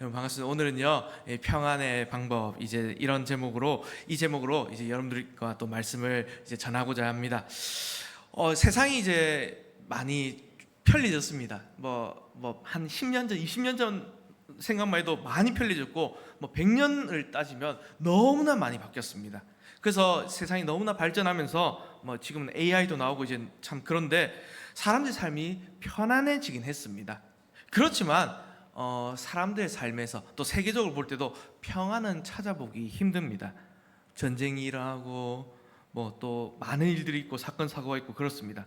여러분 반갑습니다. 오늘은요 평안의 방법 이런 제목으로 이제 여러분들과 또 말씀을 이제 전하고자 합니다. 세상이 이제 많이 편리해졌습니다. 한 10년 전, 20년 전 생각만 해도 많이 편리해졌고 100년을 따지면 너무나 많이 바뀌었습니다. 그래서 세상이 너무나 발전하면서 지금은 AI도 나오고 이제 참 그런데 사람들의 삶이 편안해지긴 했습니다. 그렇지만 사람들의 삶에서 또 세계적으로 볼 때도 평안은 찾아보기 힘듭니다. 전쟁이 일어나고 또 많은 일들이 있고 사건 사고가 있고 그렇습니다.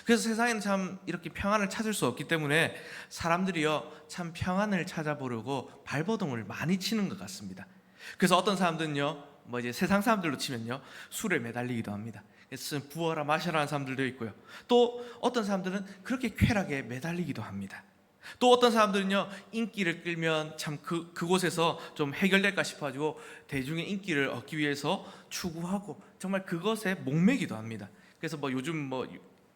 그래서 세상에는 참 이렇게 평안을 찾을 수 없기 때문에 사람들이요 참 평안을 찾아보려고 발버둥을 많이 치는 것 같습니다. 그래서 어떤 사람들은요 이제 세상 사람들로 치면요 술에 매달리기도 합니다. 그래서 부어라 마셔라 하는 사람들도 있고요. 또 어떤 사람들은 그렇게 쾌락에 매달리기도 합니다. 또 어떤 사람들은요 인기를 끌면 참 그곳에서 좀 해결될까 싶어가지고 대중의 인기를 얻기 위해서 추구하고 정말 그것에 목매기도 합니다. 그래서 요즘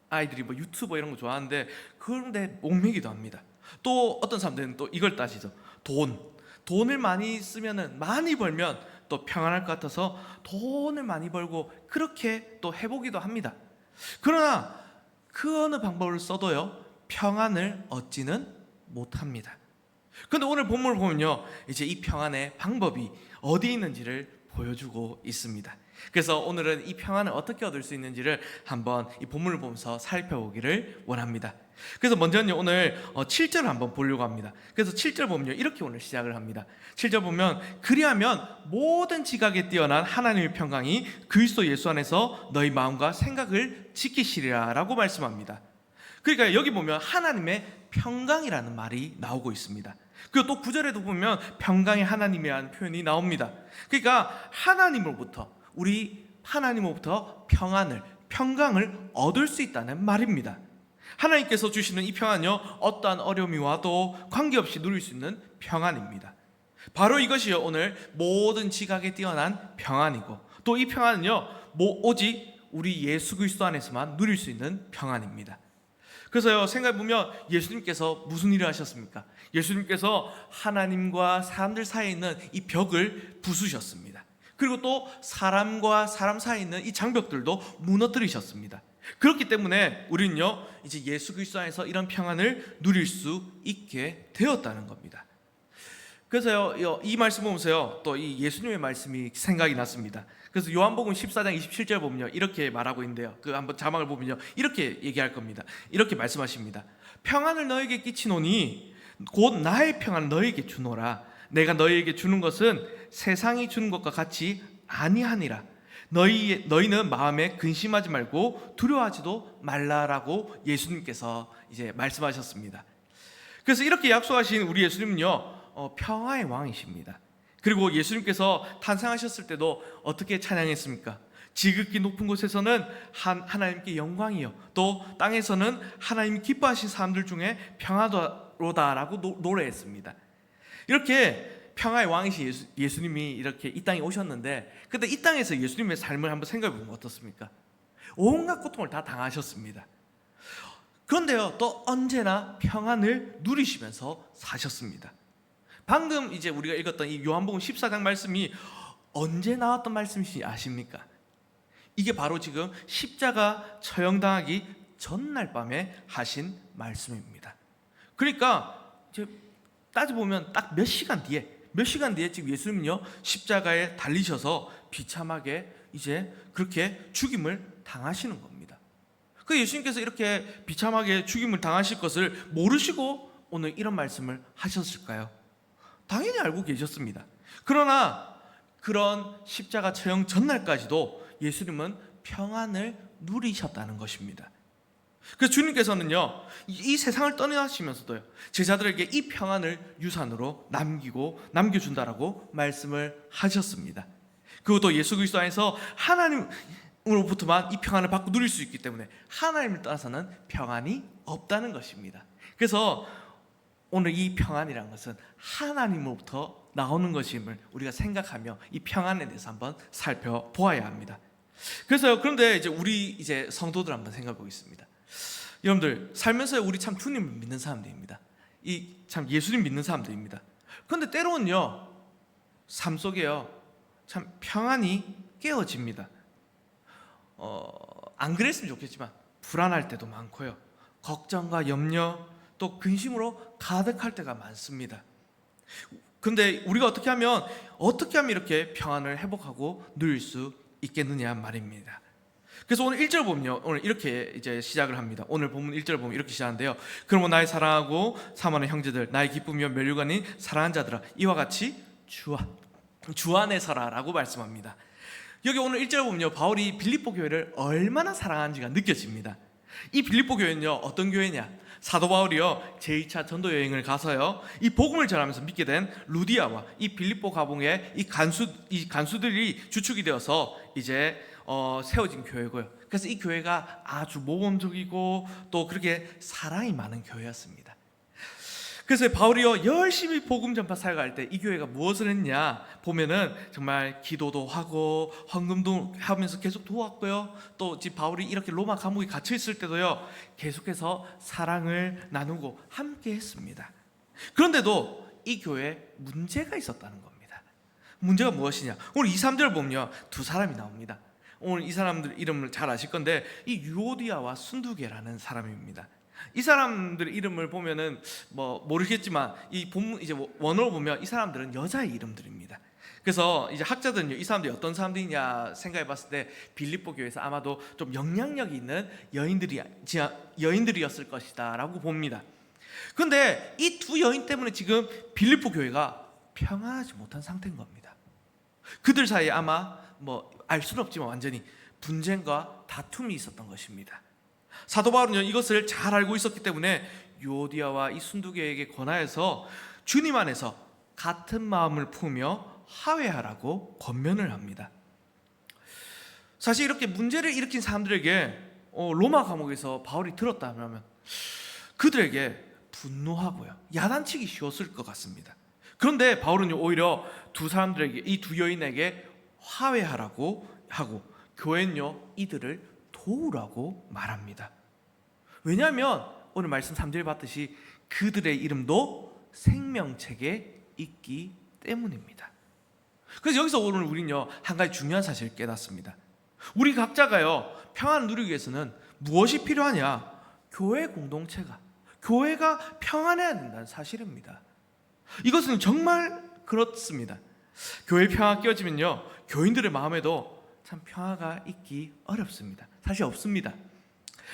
아이들이 유튜버 이런 거 좋아하는데 그런데 목매기도 합니다. 또 어떤 사람들은 또 이걸 따지죠. 돈을 많이 쓰면은 많이 벌면 또 평안할 것 같아서 돈을 많이 벌고 그렇게 또 해보기도 합니다. 그러나 그 어느 방법을 써도요 평안을 얻지는 못합니다. 그런데 오늘 본문을 보면요 이제 이 평안의 방법이 어디 있는지를 보여주고 있습니다. 그래서 오늘은 이 평안을 어떻게 얻을 수 있는지를 한번 이 본문을 보면서 살펴보기를 원합니다. 그래서 먼저는요 오늘 7절을 한번 보려고 합니다. 그래서 7절 보면요 이렇게 오늘 시작을 합니다. 7절 보면 그리하면 모든 지각에 뛰어난 하나님의 평강이 그리스도 예수 안에서 너희 마음과 생각을 지키시리라 라고 말씀합니다. 그러니까 여기 보면 하나님의 평강이라는 말이 나오고 있습니다. 그리고 또 9절에도 보면 평강의 하나님이라는 표현이 나옵니다. 그러니까 우리 하나님으로부터 평강을 얻을 수 있다는 말입니다. 하나님께서 주시는 이 평안은요 어떠한 어려움이 와도 관계없이 누릴 수 있는 평안입니다. 바로 이것이요 오늘 모든 지각에 뛰어난 평안이고 또 이 평안은요 오직 우리 예수 그리스도 안에서만 누릴 수 있는 평안입니다. 그래서요 생각해보면 예수님께서 무슨 일을 하셨습니까? 예수님께서 하나님과 사람들 사이에 있는 이 벽을 부수셨습니다. 그리고 또 사람과 사람 사이에 있는 이 장벽들도 무너뜨리셨습니다. 그렇기 때문에 우리는요 이제 예수 그리스도 안에서 이런 평안을 누릴 수 있게 되었다는 겁니다. 그래서요 이 말씀 보면서요 또 이 예수님의 말씀이 생각이 났습니다. 그래서 요한복음 14장 27절 보면요 이렇게 말하고 있는데요 한번 자막을 보면요 이렇게 얘기할 겁니다. 이렇게 말씀하십니다. 평안을 너에게 끼치노니 곧 나의 평안을 너에게 주노라. 내가 너희에게 주는 것은 세상이 주는 것과 같이 아니하니라. 너희는 마음에 근심하지 말고 두려워하지도 말라라고 예수님께서 이제 말씀하셨습니다. 그래서 이렇게 약속하신 우리 예수님은요 평화의 왕이십니다. 그리고 예수님께서 탄생하셨을 때도 어떻게 찬양했습니까? 지극히 높은 곳에서는 하나님께 영광이요 또 땅에서는 하나님이 기뻐하신 사람들 중에 평화로다라고 노래했습니다. 이렇게 평화의 왕이신 예수님이 이렇게 이 땅에 오셨는데 근데 이 땅에서 예수님의 삶을 한번 생각해 보면 어떻습니까? 온갖 고통을 다 당하셨습니다. 그런데요 또 언제나 평안을 누리시면서 사셨습니다. 방금 이제 우리가 읽었던 이 요한복음 14장 말씀이 언제 나왔던 말씀이신지 아십니까? 이게 바로 지금 십자가 처형당하기 전날 밤에 하신 말씀입니다. 그러니까 이제 따져보면 딱 몇 시간 뒤에 지금 예수님은요 십자가에 달리셔서 비참하게 이제 그렇게 죽임을 당하시는 겁니다. 그 예수님께서 이렇게 비참하게 죽임을 당하실 것을 모르시고 오늘 이런 말씀을 하셨을까요? 당연히 알고 계셨습니다. 그러나 그런 십자가 처형 전날까지도 예수님은 평안을 누리셨다는 것입니다. 그래서 주님께서는요 이 세상을 떠나시면서도요 제자들에게 이 평안을 유산으로 남겨준다라고 말씀을 하셨습니다. 그것도 예수 그리스도 안에서 하나님으로부터만 이 평안을 받고 누릴 수 있기 때문에 하나님을 떠나서는 평안이 없다는 것입니다. 그래서 오늘 이 평안이라는 것은 하나님으로부터 나오는 것임을 우리가 생각하며 이 평안에 대해서 한번 살펴보아야 합니다. 그런데 우리 성도들 한번 생각해 보겠습니다. 여러분들 살면서 우리 참 주님을 믿는 사람들입니다. 이 참 예수님 믿는 사람들입니다. 그런데 때로는요, 삶 속에요, 참 평안이 깨어집니다. 안 그랬으면 좋겠지만 불안할 때도 많고요, 걱정과 염려 또 근심으로 가득할 때가 많습니다. 근데 우리가 어떻게 하면 이렇게 평안을 회복하고 누릴 수 있겠느냐 말입니다. 그래서 오늘 1절 보면요, 오늘 이렇게 이제 시작을 합니다. 오늘 본문 1절 보면 이렇게 시작하는데요. 그러므로 나의 사랑하고 사모하는 형제들, 나의 기쁨이며 멸류관인 사랑하는 자들아, 이와 같이 주 안에 서라라고 말씀합니다. 여기 오늘 1절 보면요, 바울이 빌립보 교회를 얼마나 사랑하는지가 느껴집니다. 이 빌립보 교회는요, 어떤 교회냐? 사도 바울이요, 제2차 전도 여행을 가서요, 이 복음을 전하면서 믿게 된 루디아와 이 빌립보 가봉의 이 간수들이 주축이 되어서 이제 세워진 교회고요. 그래서 이 교회가 아주 모범적이고 또 그렇게 사랑이 많은 교회였습니다. 그래서 바울이요, 열심히 복음 전파 사역할 때 이 교회가 무엇을 했냐 보면은 정말 기도도 하고 헌금도 하면서 계속 도왔고요. 또 지금 바울이 이렇게 로마 감옥에 갇혀 있을 때도요, 계속해서 사랑을 나누고 함께 했습니다. 그런데도 이 교회에 문제가 있었다는 겁니다. 문제가 무엇이냐? 오늘 2, 3절 보면요, 두 사람이 나옵니다. 오늘 이 사람들 이름을 잘 아실 건데, 이 유오디아와 순두계라는 사람입니다. 이 사람들의 이름을 보면은 뭐 모르겠지만 이 본문 이제 원어로 보면 이 사람들은 여자의 이름들입니다. 그래서 이제 학자들은요, 이 사람들이 어떤 사람들이냐 생각해 봤을 때 빌립보 교회에서 아마도 좀 영향력이 있는 여인들이었을 것이다라고 봅니다. 그런데 이 두 여인 때문에 지금 빌립보 교회가 평안하지 못한 상태인 겁니다. 그들 사이에 아마 뭐 알 수는 없지만 완전히 분쟁과 다툼이 있었던 것입니다. 사도 바울은 이것을 잘 알고 있었기 때문에 유오디아와 이 순두계에게 권하여서 주님 안에서 같은 마음을 품으며 화해하라고 권면을 합니다. 사실 이렇게 문제를 일으킨 사람들에게 로마 감옥에서 바울이 들었다면 그들에게 분노하고요, 야단치기 쉬웠을 것 같습니다. 그런데 바울은 오히려 두 사람들에게, 이 두 여인에게 화해하라고 하고 교회는요, 이들을 도우라고 말합니다. 왜냐하면 오늘 말씀 3절에 봤듯이 그들의 이름도 생명책에 있기 때문입니다. 그래서 여기서 오늘 우리는요, 한 가지 중요한 사실을 깨닫습니다. 우리 각자가요, 평안을 누리기 위해서는 무엇이 필요하냐? 교회 공동체가, 교회가 평안해야 된다는 사실입니다. 이것은 정말 그렇습니다. 교회 평화가 깨어지면요, 교인들의 마음에도 참 평화가 있기 어렵습니다. 사실 없습니다.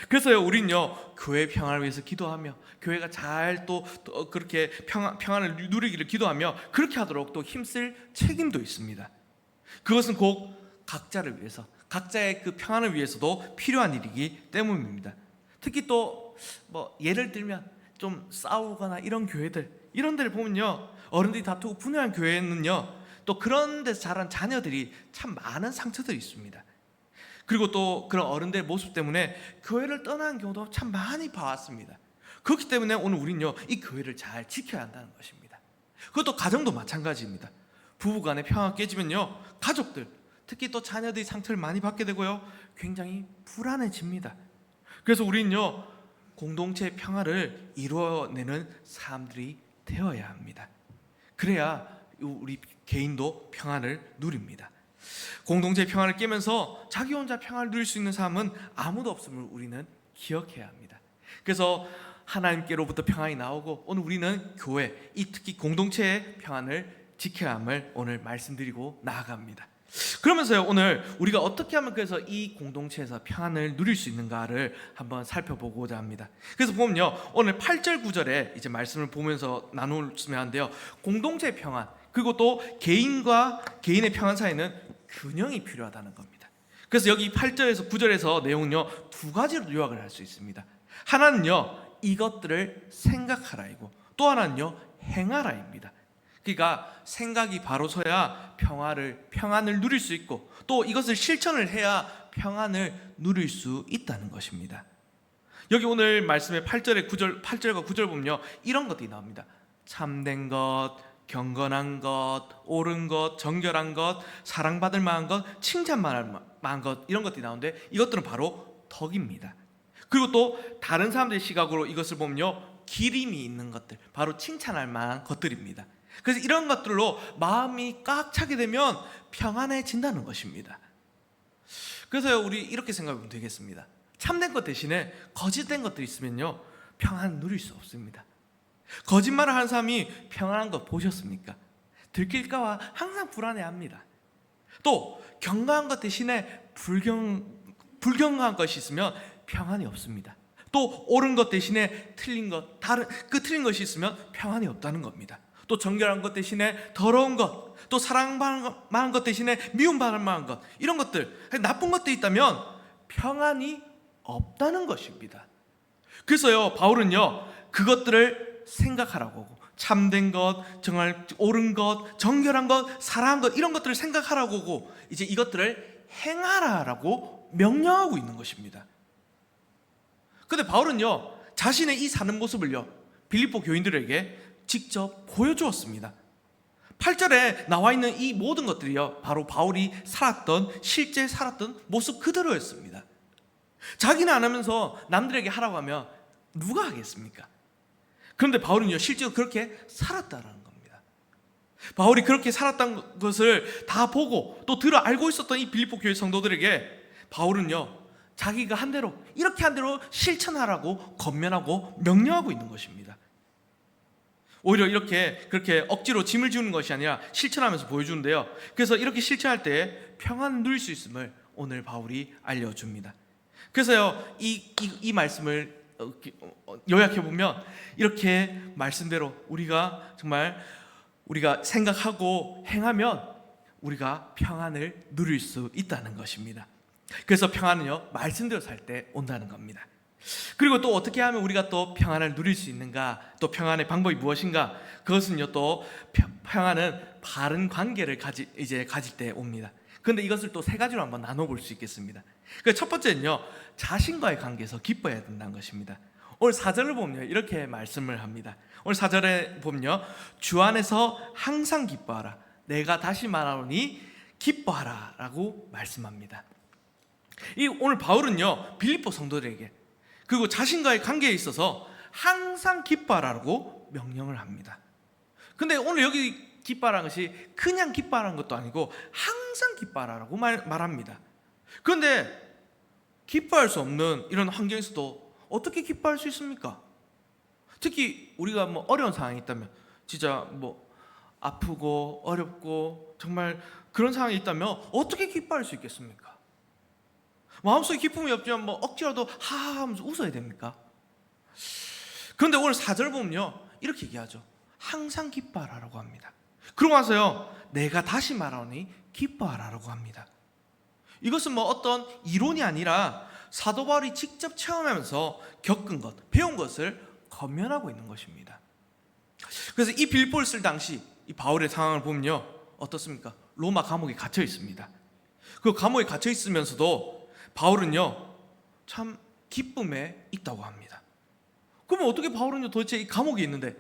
그래서요, 우리는요, 교회 평화를 위해서 기도하며 교회가 잘 또 그렇게 평안을 누리기를 기도하며 그렇게 하도록 또 힘쓸 책임도 있습니다. 그것은 꼭 각자를 위해서, 각자의 그 평안을 위해서도 필요한 일이기 때문입니다. 특히 또 뭐 예를 들면 좀 싸우거나 이런 교회들, 이런 데를 보면요, 어른들이 다투고 분열한 교회는요, 또 그런 데서 자란 자녀들이 참 많은 상처들이 있습니다. 그리고 또 그런 어른들의 모습 때문에 교회를 떠나는 경우도 참 많이 봐왔습니다. 그렇기 때문에 오늘 우리는요, 이 교회를 잘 지켜야 한다는 것입니다. 그것도 가정도 마찬가지입니다. 부부간의 평화가 깨지면요, 가족들, 특히 또 자녀들이 상처를 많이 받게 되고요, 굉장히 불안해집니다. 그래서 우리는요, 공동체의 평화를 이루어내는 사람들이 되어야 합니다. 그래야 우리 개인도 평안을 누립니다. 공동체의 평안을 깨면서 자기 혼자 평안을 누릴 수 있는 사람은 아무도 없음을 우리는 기억해야 합니다. 그래서 하나님께로부터 평안이 나오고 오늘 우리는 교회, 이 특히 공동체의 평안을 지켜야 함을 오늘 말씀드리고 나아갑니다. 그러면서요, 오늘 우리가 어떻게 하면 그래서 이 공동체에서 평안을 누릴 수 있는가를 한번 살펴보고자 합니다. 그래서 보면요, 오늘 8절 9절에 이제 말씀을 보면서 나누면 하는데요, 공동체의 평안, 그리고 또 개인과 개인의 평안 사이에는 균형이 필요하다는 겁니다. 그래서 여기 8절에서 9절에서 내용은요, 두 가지로 요약을 할 수 있습니다. 하나는요, 이것들을 생각하라이고, 또 하나는요, 행하라입니다. 그러니까 생각이 바로 서야 평안을 누릴 수 있고, 또 이것을 실천을 해야 평안을 누릴 수 있다는 것입니다. 여기 오늘 말씀의 8절과 9절 보면요, 이런 것들이 나옵니다. 참된 것, 경건한 것, 옳은 것, 정결한 것, 사랑받을 만한 것, 칭찬받을 만한 것, 이런 것들이 나오는데 이것들은 바로 덕입니다. 그리고 또 다른 사람들의 시각으로 이것을 보면요, 기림이 있는 것들, 바로 칭찬할 만한 것들입니다. 그래서 이런 것들로 마음이 꽉 차게 되면 평안해진다는 것입니다. 그래서 우리 이렇게 생각하면 되겠습니다. 참된 것 대신에 거짓된 것들이 있으면요, 평안 누릴 수 없습니다. 거짓말을 하는 사람이 평안한 거 보셨습니까? 들킬까봐 항상 불안해합니다. 또 경건한 것 대신에 불경건한 것이 있으면 평안이 없습니다. 또 옳은 것 대신에 틀린 것, 틀린 것이 있으면 평안이 없다는 겁니다. 또 정결한 것 대신에 더러운 것, 또 사랑받는 것 대신에 미움받을 만한 것, 이런 것들, 나쁜 것들이 있다면 평안이 없다는 것입니다. 그래서요, 바울은요, 그것들을 생각하라고 하고, 참된 것, 정말 옳은 것, 정결한 것, 사랑한 것, 이런 것들을 생각하라고 하고, 이제 이것들을 행하라라고 명령하고 있는 것입니다. 근데 바울은요, 자신의 이 사는 모습을요, 빌립보 교인들에게 직접 보여주었습니다. 8절에 나와 있는 이 모든 것들이요, 바로 바울이 실제 살았던 모습 그대로였습니다. 자기는 안 하면서 남들에게 하라고 하면 누가 하겠습니까? 그런데 바울은요, 실제로 그렇게 살았다라는 겁니다. 바울이 그렇게 살았다는 것을 다 보고 또 알고 있었던 이 빌립보 교회 성도들에게 바울은요, 자기가 한 대로, 이렇게 한 대로 실천하라고 권면하고 명령하고 있는 것입니다. 오히려 그렇게 억지로 짐을 지우는 것이 아니라 실천하면서 보여주는데요, 그래서 이렇게 실천할 때 평안을 누릴 수 있음을 오늘 바울이 알려줍니다. 그래서요, 이 말씀을 요약해 보면 이렇게 말씀대로 우리가 생각하고 행하면 우리가 평안을 누릴 수 있다는 것입니다. 그래서 평안은요, 말씀대로 살 때 온다는 겁니다. 그리고 또 어떻게 하면 우리가 또 평안을 누릴 수 있는가, 또 평안의 방법이 무엇인가, 그것은요, 또 평안은 바른 관계를 가질 때 옵니다. 그런데 이것을 또 세 가지로 한번 나눠볼 수 있겠습니다. 첫 번째는요, 자신과의 관계에서 기뻐해야 된다는 것입니다. 오늘 4절을 보면 이렇게 말씀을 합니다. 오늘 4절에 보면요, 주 안에서 항상 기뻐하라, 내가 다시 말하노니 기뻐하라 라고 말씀합니다. 오늘 바울은요, 빌립보 성도들에게 그리고 자신과의 관계에 있어서 항상 기뻐하라고 명령을 합니다. 근데 오늘 여기 기뻐하라는 것이 그냥 기뻐하라는 것도 아니고 항상 기뻐하라고 말합니다. 그런데 기뻐할 수 없는 이런 환경에서도 어떻게 기뻐할 수 있습니까? 특히 우리가 어려운 상황이 있다면, 진짜 아프고 어렵고 정말 그런 상황이 있다면 어떻게 기뻐할 수 있겠습니까? 마음속에 기쁨이 없지만 억지라도 하하 하면서 웃어야 됩니까? 그런데 오늘 4절 보면요, 이렇게 얘기하죠. 항상 기뻐하라고 합니다. 그러고 나서요, 내가 다시 말하노니 기뻐하라고 합니다. 이것은 어떤 이론이 아니라 사도 바울이 직접 체험하면서 겪은 것, 배운 것을 권면하고 있는 것입니다. 그래서 이 빌립보를 쓸 당시 이 바울의 상황을 보면요, 어떻습니까? 로마 감옥에 갇혀 있습니다. 그 감옥에 갇혀 있으면서도 바울은요, 참 기쁨에 있다고 합니다. 그러면 어떻게 바울은요, 도대체 이 감옥에 있는데,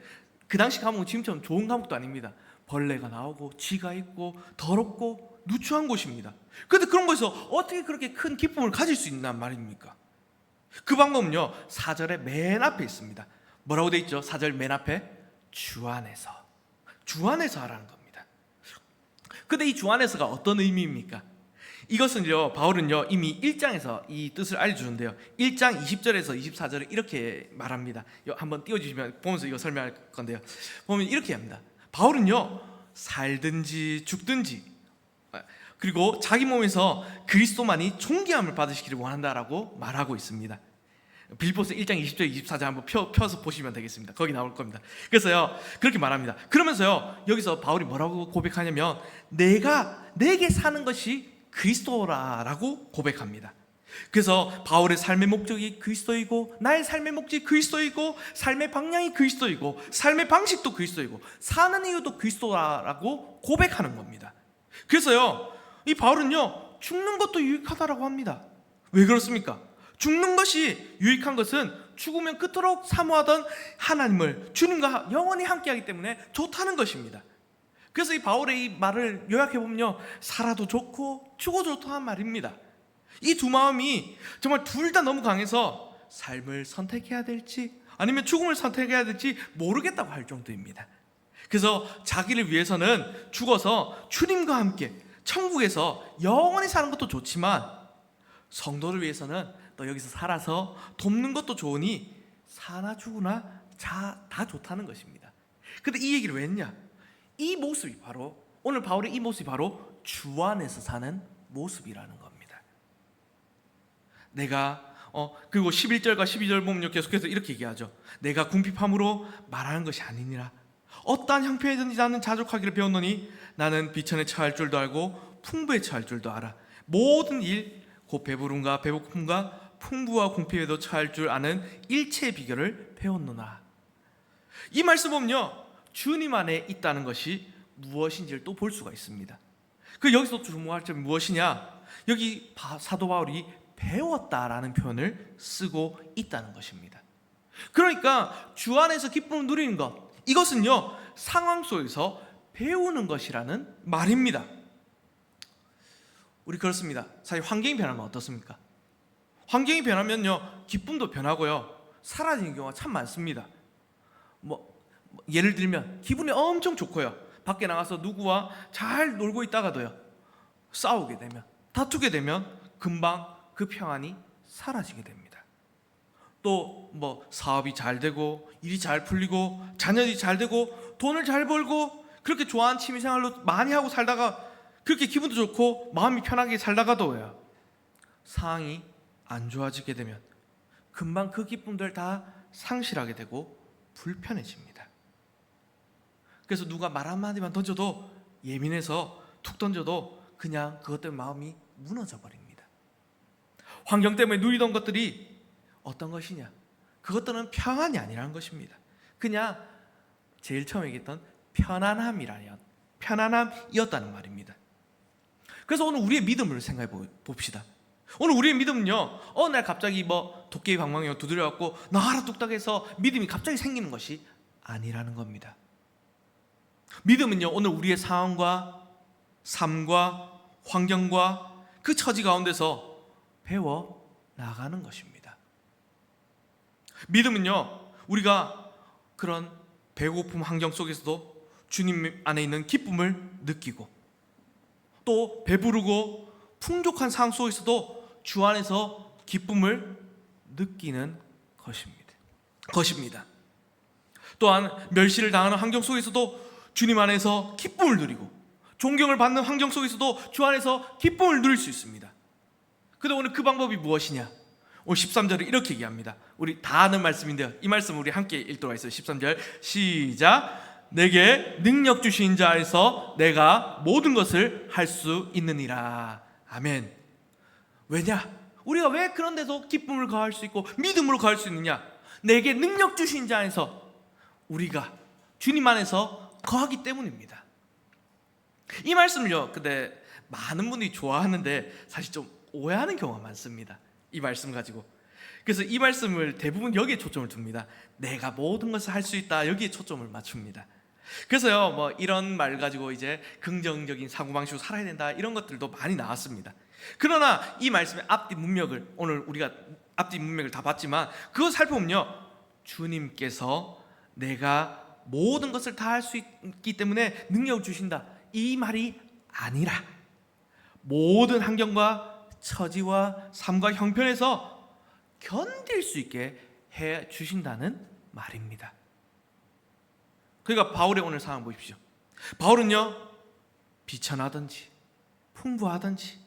그 당시 감옥은 지금처럼 좋은 감옥도 아닙니다. 벌레가 나오고 쥐가 있고 더럽고 누추한 곳입니다. 그런데 그런 곳에서 어떻게 그렇게 큰 기쁨을 가질 수 있단 말입니까? 그 방법은요, 4절의 맨 앞에 있습니다. 뭐라고 돼 있죠? 4절 맨 앞에 주 안에서 하라는 겁니다. 근데 이 주 안에서가 어떤 의미입니까? 이것은요, 바울은요, 이미 1장에서 이 뜻을 알려주는데요, 1장 20절에서 24절에 이렇게 말합니다. 한번 띄워주시면 보면서 이거 설명할 건데요, 보면 이렇게 합니다. 바울은요, 살든지 죽든지, 그리고 자기 몸에서 그리스도만이 존귀함을 받으시기를 원한다라고 말하고 있습니다. 빌립보서 1장 20절 24절 한번 펴서 보시면 되겠습니다. 거기 나올 겁니다. 그래서요, 그렇게 말합니다. 그러면서요, 여기서 바울이 뭐라고 고백하냐면, 내게 사는 것이 그리스도라고 고백합니다. 그래서 바울의 삶의 목적이 그리스도이고, 나의 삶의 목적이 그리스도이고, 삶의 방향이 그리스도이고, 삶의 방식도 그리스도이고, 사는 이유도 그리스도라고 고백하는 겁니다. 그래서요, 이 바울은요, 죽는 것도 유익하다라고 합니다. 왜 그렇습니까? 죽는 것이 유익한 것은 죽으면 그토록 사모하던 하나님을, 주님과 영원히 함께하기 때문에 좋다는 것입니다. 그래서 이 바울의 이 말을 요약해보면요, 살아도 좋고 죽어도 좋다는 말입니다. 이 두 마음이 정말 둘 다 너무 강해서 삶을 선택해야 될지 아니면 죽음을 선택해야 될지 모르겠다고 할 정도입니다. 그래서 자기를 위해서는 죽어서 주님과 함께 천국에서 영원히 사는 것도 좋지만 성도를 위해서는 또 여기서 살아서 돕는 것도 좋으니 사나 죽으나 다 좋다는 것입니다. 근데 이 얘기를 왜 했냐? 이 모습이 바로 오늘 바울의 이 모습이 바로 주 안에서 사는 모습이라는 겁니다. 내가 그리고 11절과 12절 보면 계속해서 이렇게 얘기하죠. 내가 궁핍함으로 말하는 것이 아니니라. 어떠한 형편이든지 나는 자족하기를 배웠노니 나는 비천에 처할 줄도 알고 풍부에 처할 줄도 알아. 모든 일 곧 배부름과 배고픔과 풍부와 궁핍에도 처할 줄 아는 일체의 비결을 배웠노나. 이 말씀 보면요, 주님 안에 있다는 것이 무엇인지를 또 볼 수가 있습니다. 그 여기서 주목할 점이 무엇이냐? 여기 사도 바울이 배웠다라는 표현을 쓰고 있다는 것입니다. 그러니까 주 안에서 기쁨을 누리는 것, 이것은요 상황 속에서 배우는 것이라는 말입니다. 우리 그렇습니다. 사실 환경이 변하면 어떻습니까? 환경이 변하면요 기쁨도 변하고요 사라지는 경우가 참 많습니다. 예를 들면 기분이 엄청 좋고요 밖에 나가서 누구와 잘 놀고 있다가도요 싸우게 되면, 다투게 되면 금방 그 평안이 사라지게 됩니다. 또 사업이 잘 되고 일이 잘 풀리고 자녀들이 잘 되고 돈을 잘 벌고 그렇게 좋아하는 취미생활로 많이 하고 살다가 그렇게 기분도 좋고 마음이 편하게 살다가도요 상황이 안 좋아지게 되면 금방 그 기쁨들 다 상실하게 되고 불편해집니다. 그래서 누가 말 한마디만 던져도 예민해서 툭 던져도 그냥 그것 때문에 마음이 무너져 버립니다. 환경 때문에 누리던 것들이 어떤 것이냐? 그것들은 평안이 아니라는 것입니다. 그냥 제일 처음에 얘기했던 편안함이었다는 말입니다. 그래서 오늘 우리의 믿음을 생각해 봅시다. 오늘 우리의 믿음은요 어느 날 갑자기 도깨비 방망이가 두드려갖고 나와라 뚝딱해서 믿음이 갑자기 생기는 것이 아니라는 겁니다. 믿음은요 오늘 우리의 상황과 삶과 환경과 그 처지 가운데서 배워 나가는 것입니다. 믿음은요 우리가 그런 배고픔 환경 속에서도 주님 안에 있는 기쁨을 느끼고 또 배부르고 풍족한 상황 속에서도 주 안에서 기쁨을 느끼는 것입니다. 또한 멸시를 당하는 환경 속에서도 주님 안에서 기쁨을 누리고 존경을 받는 환경 속에서도 주 안에서 기쁨을 누릴 수 있습니다. 그런데 오늘 그 방법이 무엇이냐? 오늘 13절을 이렇게 얘기합니다. 우리 다 아는 말씀인데요 이 말씀 우리 함께 읽도록 하겠습니다. 13절 시작. 내게 능력 주신 자 안에서 내가 모든 것을 할 수 있느니라. 아멘. 왜냐? 우리가 왜 그런 데서 기쁨을 거할 수 있고 믿음으로 거할 수 있느냐? 내게 능력 주신 자 안에서 우리가 주님 안에서 거하기 때문입니다. 이 말씀을요 근데 많은 분들이 좋아하는데 사실 좀 오해하는 경우가 많습니다. 이 말씀 가지고. 그래서 이 말씀을 대부분 여기에 초점을 둡니다. 내가 모든 것을 할 수 있다, 여기에 초점을 맞춥니다. 그래서요 이런 말 가지고 이제 긍정적인 사고방식으로 살아야 된다 이런 것들도 많이 나왔습니다. 그러나 이 말씀의 앞뒤 문맥을 오늘 우리가 앞뒤 문맥을 다 봤지만 그거 살펴보면요 주님께서 내가 모든 것을 다 할 수 있기 때문에 능력을 주신다 이 말이 아니라 모든 환경과 처지와 삶과 형편에서 견딜 수 있게 해 주신다는 말입니다. 그러니까 바울의 오늘 상황 보십시오. 바울은요 비천하든지 풍부하든지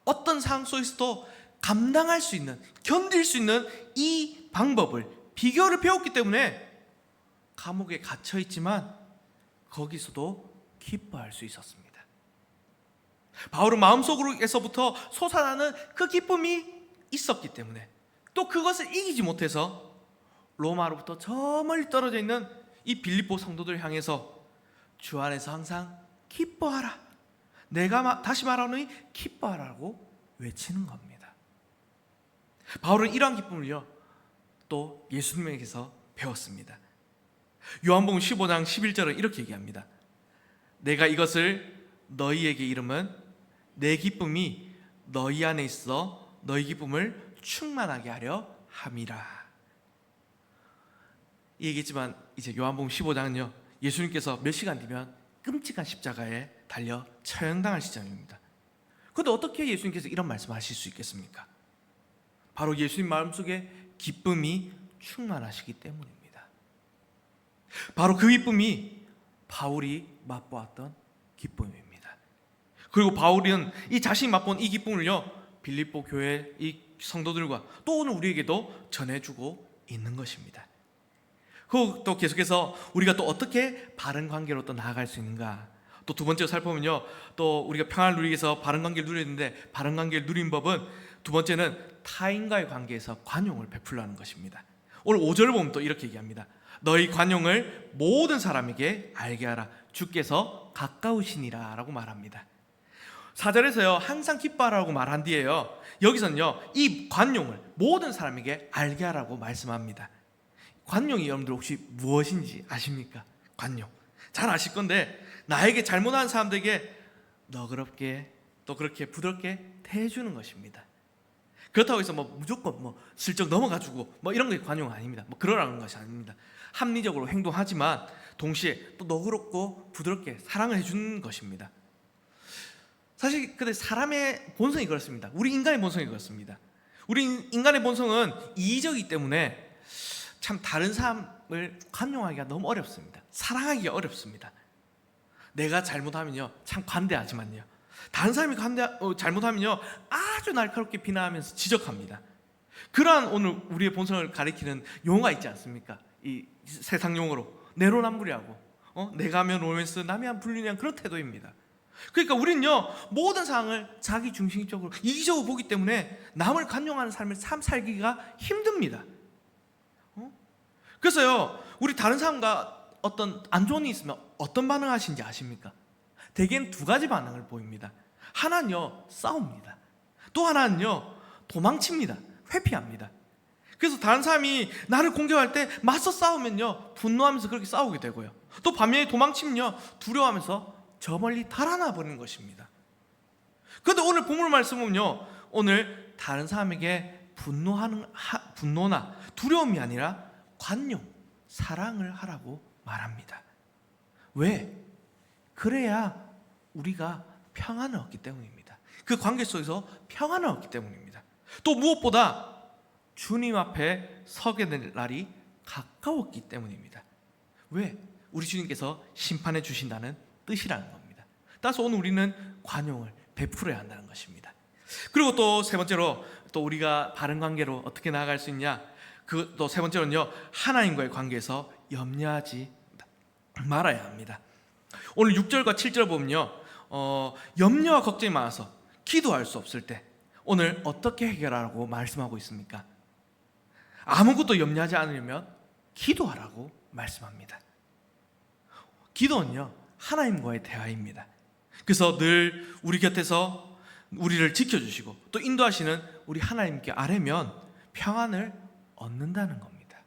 어떤 상황 속에서도 감당할 수 있는, 견딜 수 있는 이 방법을, 비결을 배웠기 때문에 감옥에 갇혀 있지만 거기서도 기뻐할 수 있었습니다. 바울은 마음속으로에서부터 솟아나는 그 기쁨이 있었기 때문에 또 그것을 이기지 못해서 로마로부터 저 멀리 떨어져 있는 이 빌립보 성도들을 향해서 주 안에서 항상 기뻐하라, 내가 다시 말하노니 기뻐하라고 외치는 겁니다. 바울은 이러한 기쁨을요 또 예수님에게서 배웠습니다. 요한복음 15장 11절은 이렇게 얘기합니다. 내가 이것을 너희에게 이름은 내 기쁨이 너희 안에 있어 너희 기쁨을 충만하게 하려 함이라. 이 얘기했지만 이제 요한복음 15장은요 예수님께서 몇 시간 뒤면 끔찍한 십자가에 달려 처형당할 시점입니다. 그런데 어떻게 예수님께서 이런 말씀하실 수 있겠습니까? 바로 예수님 마음속에 기쁨이 충만하시기 때문입니다. 바로 그 기쁨이 바울이 맛보았던 기쁨입니다. 그리고 바울은 이 자신이 맛본 이 기쁨을요, 빌립보 교회 이 성도들과 또 오늘 우리에게도 전해주고 있는 것입니다. 그리고 또 계속해서 우리가 또 어떻게 바른 관계로 또 나아갈 수 있는가, 또 두 번째로 살펴보면요, 또 우리가 평안을 누리기 위해서 바른 관계를 누려야 되는데, 바른 관계를 누린 법은 두 번째는 타인과의 관계에서 관용을 베풀라는 것입니다. 오늘 5절을 보면 또 이렇게 얘기합니다. 너희 관용을 모든 사람에게 알게 하라. 주께서 가까우시니라 라고 말합니다. 4절에서요, 항상 기뻐하라고 말한 뒤에요, 여기서는요, 이 관용을 모든 사람에게 알게 하라고 말씀합니다. 관용이 여러분들 혹시 무엇인지 아십니까? 관용 잘 아실 건데, 나에게 잘못한 사람들에게 너그럽게 또 그렇게 부드럽게 대해주는 것입니다. 그렇다고 해서 무조건 슬쩍 넘어가지고 이런 게 관용 아닙니다. 그러라는 것이 아닙니다. 합리적으로 행동하지만 동시에 또 너그럽고 부드럽게 사랑을 해주는 것입니다. 사실 근데 사람의 본성이 그렇습니다. 우리 인간의 본성이 그렇습니다. 우리 인간의 본성은 이기적이기 때문에 참 다른 사람을 관용하기가 너무 어렵습니다. 사랑하기가 어렵습니다. 내가 잘못하면요, 참 관대하지만요, 다른 사람이 잘못하면요, 아주 날카롭게 비난하면서 지적합니다. 그러한 오늘 우리의 본성을 가리키는 용어가 있지 않습니까? 이 세상 용어로 내로남불이라고, 내가 하면 로맨스, 남이 하면 불륜이란 그런 태도입니다. 그러니까 우리는요, 모든 상황을 자기 중심적으로 이기적으로 보기 때문에 남을 관용하는 삶을 참 살기가 힘듭니다. 그래서요, 우리 다른 사람과 어떤 안 좋은 일이 있으면 어떤 반응을 하시는지 아십니까? 대개는 두 가지 반응을 보입니다. 하나는요, 싸웁니다. 또 하나는요, 도망칩니다. 회피합니다. 그래서 다른 사람이 나를 공격할 때 맞서 싸우면요, 분노하면서 그렇게 싸우게 되고요, 또 반면에 도망치면요, 두려워하면서 저 멀리 달아나 버리는 것입니다. 그런데 오늘 본문 말씀은요, 오늘 다른 사람에게 분노나 두려움이 아니라 관용, 사랑을 하라고 말합니다. 왜? 그래야 우리가 평안을 얻기 때문입니다. 그 관계 속에서 평안을 얻기 때문입니다. 또 무엇보다 주님 앞에 서게 될 날이 가까웠기 때문입니다. 왜? 우리 주님께서 심판해 주신다는 뜻이라는 겁니다. 따라서 오늘 우리는 관용을 베풀어야 한다는 것입니다. 그리고 또 세 번째로, 또 우리가 바른 관계로 어떻게 나아갈 수 있냐, 그 또 세 번째로는요, 하나님과의 관계에서 염려하지 말아야 합니다. 오늘 6절과 7절 보면요, 염려와 걱정이 많아서 기도할 수 없을 때 오늘 어떻게 해결하라고 말씀하고 있습니까? 아무것도 염려하지 않으려면 기도하라고 말씀합니다. 기도는요, 하나님과의 대화입니다. 그래서 늘 우리 곁에서 우리를 지켜주시고 또 인도하시는 우리 하나님께 아뢰면 평안을 얻는다는 겁니다.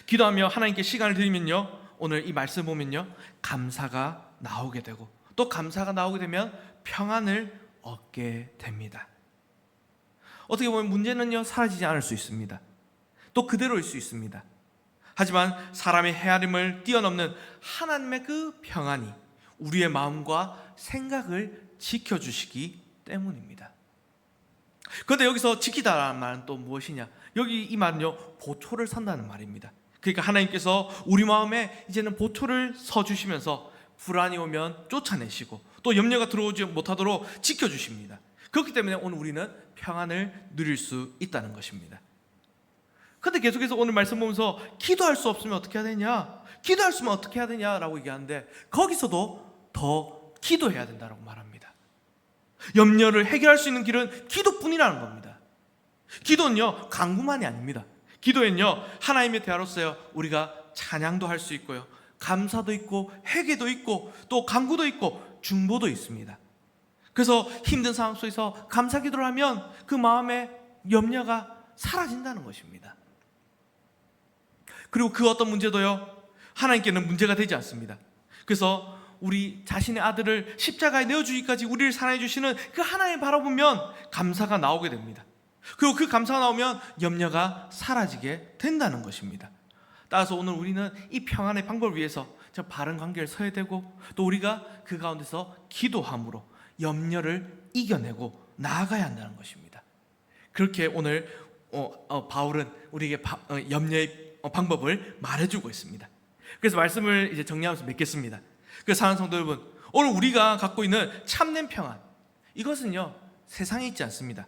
기도하며 하나님께 시간을 드리면요, 오늘 이 말씀 보면요, 감사가 나오게 되고 또 감사가 나오게 되면 평안을 얻게 됩니다. 어떻게 보면 문제는요, 사라지지 않을 수 있습니다. 또 그대로일 수 있습니다. 하지만 사람의 헤아림을 뛰어넘는 하나님의 그 평안이 우리의 마음과 생각을 지켜주시기 때문입니다. 그런데 여기서 지키다라는 말은 또 무엇이냐? 여기 이 말은요, 보초를 선다는 말입니다. 그러니까 하나님께서 우리 마음에 이제는 보초를 서주시면서 불안이 오면 쫓아내시고 또 염려가 들어오지 못하도록 지켜주십니다. 그렇기 때문에 오늘 우리는 평안을 누릴 수 있다는 것입니다. 그런데 계속해서 오늘 말씀 보면서 기도할 수 없으면 어떻게 해야 되냐, 기도할 수 없으면 어떻게 해야 되냐라고 얘기하는데, 거기서도 더 기도해야 된다고 말합니다. 염려를 해결할 수 있는 길은 기도뿐이라는 겁니다. 기도는요, 강구만이 아닙니다. 기도엔요, 하나님의 대화로서요, 우리가 찬양도 할 수 있고요, 감사도 있고 회개도 있고 또 간구도 있고 중보도 있습니다. 그래서 힘든 상황 속에서 감사 기도를 하면 그 마음의 염려가 사라진다는 것입니다. 그리고 그 어떤 문제도요, 하나님께는 문제가 되지 않습니다. 그래서 우리 자신의 아들을 십자가에 내어주기까지 우리를 사랑해 주시는 그 하나님을 바라보면 감사가 나오게 됩니다. 그리고 그 감사가 나오면 염려가 사라지게 된다는 것입니다. 따라서 오늘 우리는 이 평안의 방법을 위해서 저 바른 관계를 서야 되고, 또 우리가 그 가운데서 기도함으로 염려를 이겨내고 나아가야 한다는 것입니다. 그렇게 오늘 바울은 우리에게 염려의 방법을 말해주고 있습니다. 그래서 말씀을 이제 정리하면서 맺겠습니다. 그래서 사랑하는 성도 여러분, 오늘 우리가 갖고 있는 참된 평안, 이것은요 세상에 있지 않습니다.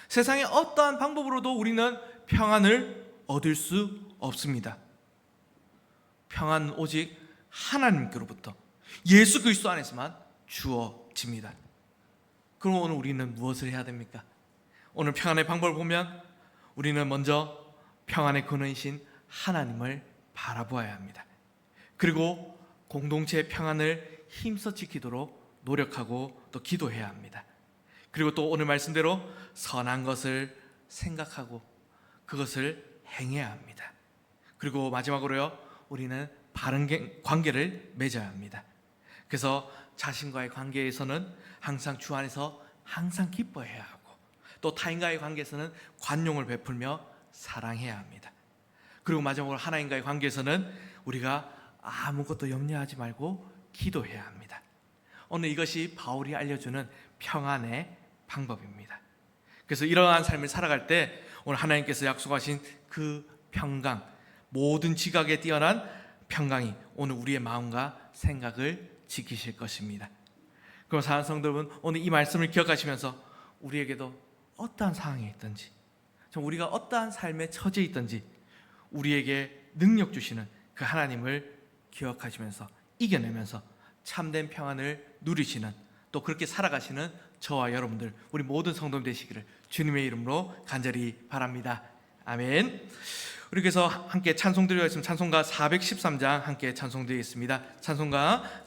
세상의 어떠한 방법으로도 우리는 평안을 얻을 수 없습니다. 평안은 오직 하나님께로부터 예수 그리스도 안에서만 주어집니다. 그럼 오늘 우리는 무엇을 해야 됩니까? 오늘 평안의 방법을 보면 우리는 먼저 평안의 근원이신 하나님을 바라보아야 합니다. 그리고 공동체의 평안을 힘써 지키도록 노력하고 또 기도해야 합니다. 그리고 또 오늘 말씀대로 선한 것을 생각하고 그것을 행해야 합니다. 그리고 마지막으로요, 우리는 바른 관계를 맺어야 합니다. 그래서 자신과의 관계에서는 항상 주 안에서 항상 기뻐해야 하고, 또 타인과의 관계에서는 관용을 베풀며 사랑해야 합니다. 그리고 마지막으로 하나님과의 관계에서는 우리가 아무것도 염려하지 말고 기도해야 합니다. 오늘 이것이 바울이 알려주는 평안의 방법입니다. 그래서 이러한 삶을 살아갈 때 오늘 하나님께서 약속하신 그 평강, 모든 지각에 뛰어난 평강이 오늘 우리의 마음과 생각을 지키실 것입니다. 그럼 사랑하는 성도 여러분, 오늘 이 말씀을 기억하시면서 우리에게도 어떠한 상황에 있든지, 우리가 어떠한 삶에 처해 있든지 우리에게 능력 주시는 그 하나님을 기억하시면서 이겨내면서 참된 평안을 누리시는, 또 그렇게 살아가시는 저와 여러분들, 우리 모든 성도님 되시기를 주님의 이름으로 간절히 바랍니다. 아멘. 우리 그래서 함께 찬송 드리겠습니다. 찬송가 413장 함께 찬송 드리겠습니다. 찬송가